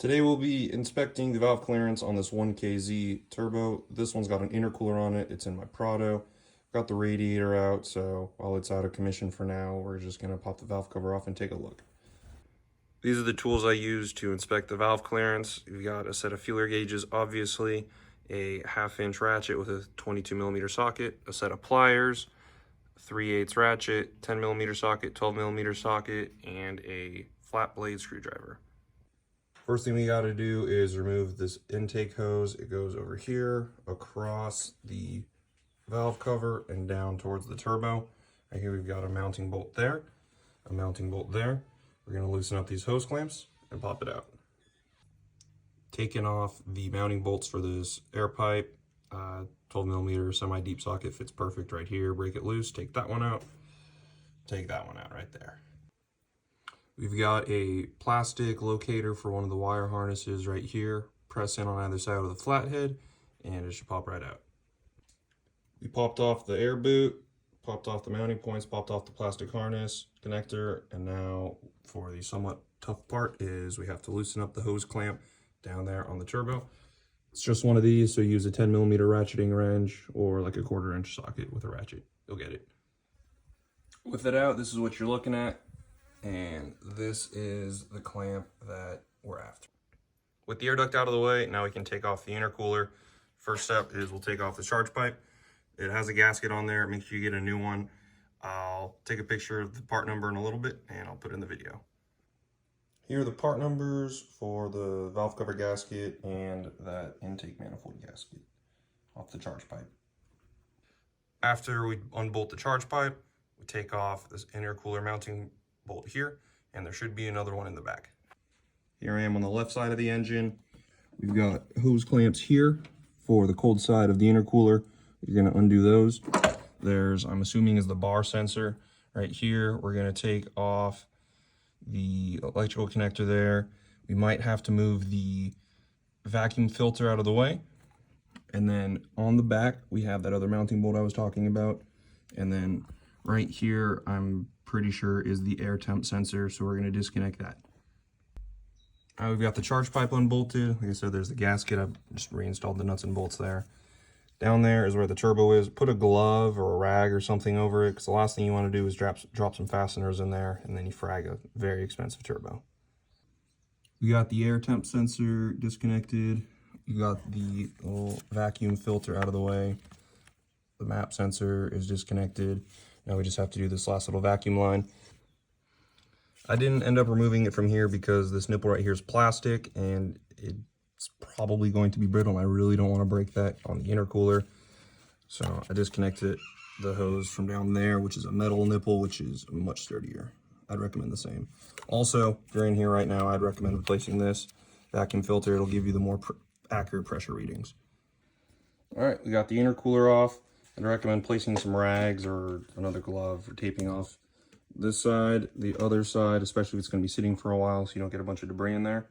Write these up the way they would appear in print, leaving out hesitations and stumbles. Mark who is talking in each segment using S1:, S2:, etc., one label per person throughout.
S1: Today we'll be inspecting the valve clearance on this 1KZ turbo. This one's got an intercooler on it. It's in my Prado. Got the radiator out, so while it's out of commission for now, we're just going to pop the valve cover off and take a look. These are the tools I use to inspect the valve clearance. You've got a set of feeler gauges, obviously, a 1/2-inch ratchet with a 22mm socket, a set of pliers, 3/8 ratchet, 10mm socket, 12mm socket, and a flat blade screwdriver. First thing we got to do is remove this intake hose. It goes over here, across the valve cover, and down towards the turbo. Right here we've got a mounting bolt there, a mounting bolt there. We're going to loosen up these hose clamps and pop it out. Taking off the mounting bolts for this air pipe, 12mm semi-deep socket fits perfect right here. Break it loose, take that one out, take that one out right there. We've got a plastic locator for one of the wire harnesses right here. Press in on either side of the flathead and it should pop right out. We popped off the air boot, popped off the mounting points, popped off the plastic harness connector, and now for the somewhat tough part is we have to loosen up the hose clamp down there on the turbo. It's just one of these, so use a 10mm ratcheting wrench or like a 1/4-inch socket with a ratchet. You'll get it. With it out, this is what you're looking at. And this is the clamp that we're after. With the air duct out of the way, now we can take off the intercooler. First step is we'll take off the charge pipe. It has a gasket on there. Make sure you get a new one. I'll take a picture of the part number in a little bit and I'll put it in the video. Here are the part numbers for the valve cover gasket and that intake manifold gasket off the charge pipe. After we unbolt the charge pipe, we take off this intercooler mounting bolt here, and there should be another one in the back. Here I am on the left side of the engine. We've got hose clamps here for the cold side of the intercooler. You're going to undo those. There's, I'm assuming, is the bar sensor right here. We're going to take off the electrical connector there. We might have to move the vacuum filter out of the way. And then on the back, we have that other mounting bolt I was talking about. And then right here, I'm pretty sure is the air temp sensor, so we're going to disconnect that. We've got the charge pipe unbolted. Like I said, there's the gasket. I've just reinstalled the nuts and bolts there. Down there is where the turbo is. Put a glove or a rag or something over it, because the last thing you want to do is drop some fasteners in there, and then you frag a very expensive turbo. We got the air temp sensor disconnected. We got the little vacuum filter out of the way. The map sensor is disconnected. Now we just have to do this last little vacuum line. I didn't end up removing it from here because this nipple right here is plastic and it's probably going to be brittle, and I really don't want to break that on the intercooler. So I disconnected the hose from down there, which is a metal nipple, which is much sturdier. I'd recommend the same. Also, if you're in here right now, I'd recommend replacing this vacuum filter. It'll give you the more accurate pressure readings. All right, we got the intercooler off. I'd recommend placing some rags or another glove for taping off this side, the other side, especially if it's going to be sitting for a while so you don't get a bunch of debris in there.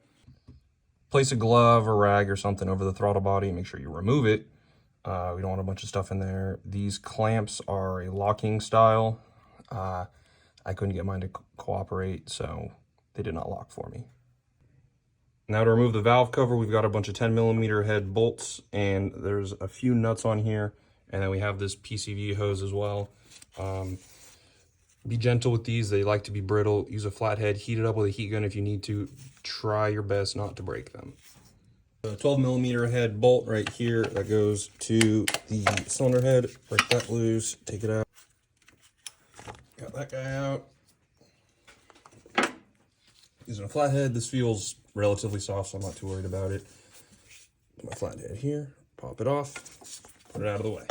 S1: Place a glove or rag or something over the throttle body. Make sure you remove it. We don't want a bunch of stuff in there. These clamps are a locking style. I couldn't get mine to cooperate, so they did not lock for me. Now to remove the valve cover, we've got a bunch of 10mm head bolts, and there's a few nuts on here. And then we have this PCV hose as well. Be gentle with these. They like to be brittle. Use a flathead. Heat it up with a heat gun if you need to. Try your best not to break them. A 12mm head bolt right here that goes to the cylinder head. Break that loose. Take it out. Got that guy out. Using a flathead. This feels relatively soft, so I'm not too worried about it. Put my flathead here. Pop it off. Put it out of the way.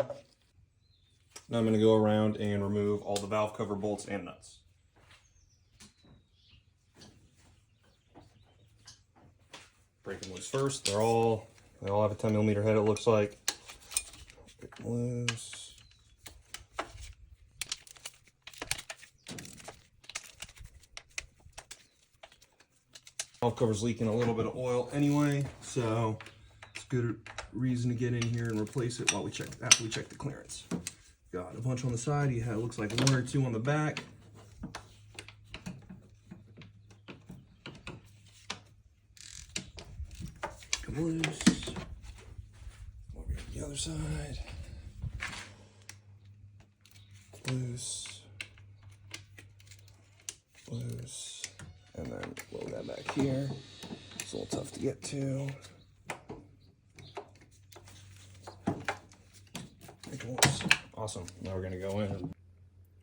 S1: Now I'm going to go around and remove all the valve cover bolts and nuts. Break them loose first. They all have a 10mm head, it looks like. Break them loose. Valve cover's leaking a little bit of oil anyway, so it's good reason to get in here and replace it while after we check the clearance. Got a bunch on the side. You have, it looks like 1 or 2 on the back. them loose. Over to the other side. Loose. Loose. And then load that back here. It's a little tough to get to. Awesome. Now we're gonna go in.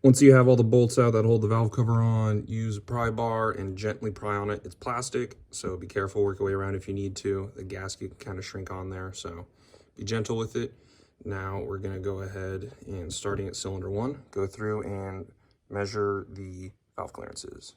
S1: Once you have all the bolts out that hold the valve cover on, use a pry bar and gently pry on it. It's plastic, so be careful, work your way around if you need to. The gasket can kind of shrink on there, so be gentle with it. Now we're gonna go ahead and, starting at cylinder 1, go through and measure the valve clearances.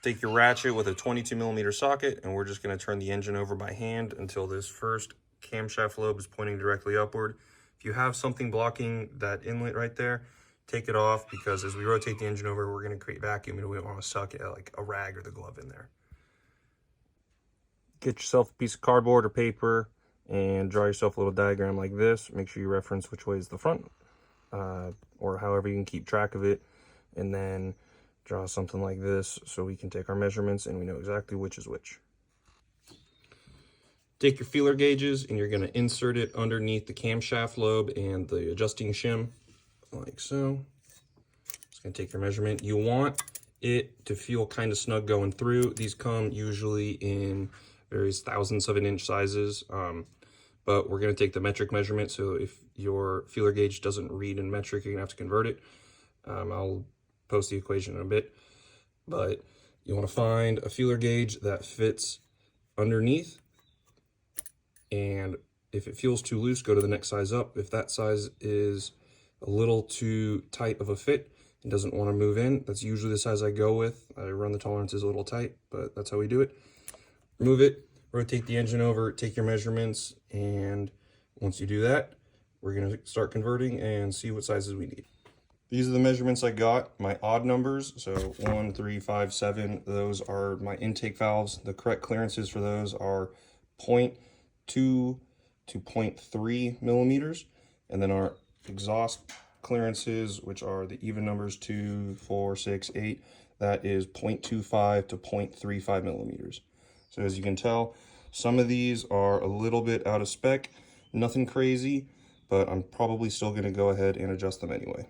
S1: Take your ratchet with a 22mm socket, and we're just gonna turn the engine over by hand until this first camshaft lobe is pointing directly upward. If you have something blocking that inlet right there, take it off, because as we rotate the engine over, we're going to create vacuum and we don't want to suck like a rag or the glove in there. Get yourself a piece of cardboard or paper and draw yourself a little diagram like this. Make sure you reference which way is the front, or however you can keep track of it, and then draw something like this so we can take our measurements and we know exactly which is which. Take your feeler gauges and you're going to insert it underneath the camshaft lobe and the adjusting shim, like so. Just going to take your measurement. You want it to feel kind of snug going through. These come usually in various thousandths of an inch sizes, but we're going to take the metric measurement, so if your feeler gauge doesn't read in metric, you're going to have to convert it. I'll post the equation in a bit, but you want to find a feeler gauge that fits underneath. And if it feels too loose, go to the next size up. If that size is a little too tight of a fit and doesn't want to move in, that's usually the size I go with. I run the tolerances a little tight, but that's how we do it. Move it, rotate the engine over, take your measurements, and once you do that, we're going to start converting and see what sizes we need. These are the measurements I got, my odd numbers, so 1, 3, 5, 7. Those are my intake valves. The correct clearances for those are 0.2 to 0.3 millimeters, and then our exhaust clearances, which are the even numbers 2, 4, 6, 8, that is 0.25 to 0.35 millimeters. So as you can tell, some of these are a little bit out of spec, nothing crazy, but I'm probably still going to go ahead and adjust them anyway.